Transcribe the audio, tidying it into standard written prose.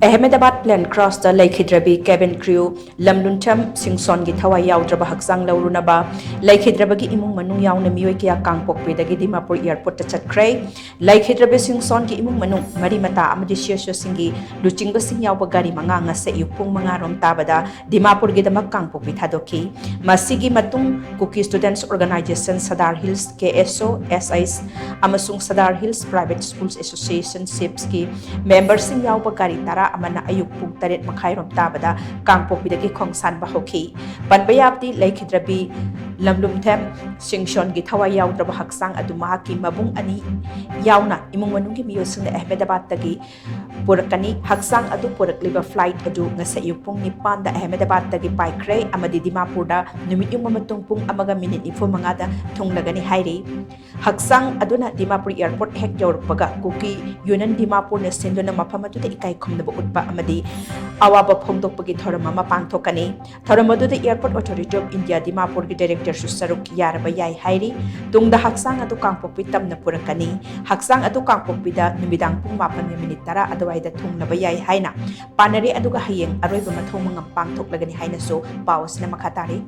Ahmedabad plane cross the Leikhidrabi Cabin Crew Lamlunthem Singson gi thawai yaodraba hakchang Lourunaba Leikhidrabi gi imung manung yaona meeoi kya Kangpokpi dagi Dimapur Airport ta Chatkhre Leikhidrabi Singson gi imung manung mari mata amadi shesha singi luchingba sing yawba gari manga nga se yupung manga rom tabada Dimapur gi damak Kangpokpi thadoki masigi matung Cookie Students Organization Sadar Hills KSO SIs amasung Sadar Hills Private Schools Association SIPS ki members sing yawba gari tara amana ayuk pung taret makhairom tabada Kangpokpi dagi khongsan bahoki panbayapti Leikhidrabi Lamlunthem Singson gi thawai yaodraba hakchang adu mahaki mabung ani yaona imung manung gi meeoi sing Ahmedabad dagi purakani hakchang adu purakliba flight adu ngasa yupung nipan da Ahmedabad dagi paikre amadi Dimapur da numit yung mamatong pung amaga minute ifo mga da thunglagani hairi hakchang aduna Dimapur Airport hek yaurpaga Cookie Yunan Dimapur na sendo na mapamatu da ikai khomnaba utpa amadi awaba phongdokpagi thorama mapangthokani thoramadu da Airport Authority of India Dimapur gi director su saruk yaraba yai hairi tungda hakchang adu Kangpokpi tamna purakani hakchang adu Kangpokpi da numidang pung 8 minute tara adawai da thunglaba yai haina panari aduga hayeng aroiba mathong mangam pangthoklagani haina so pawas na makatari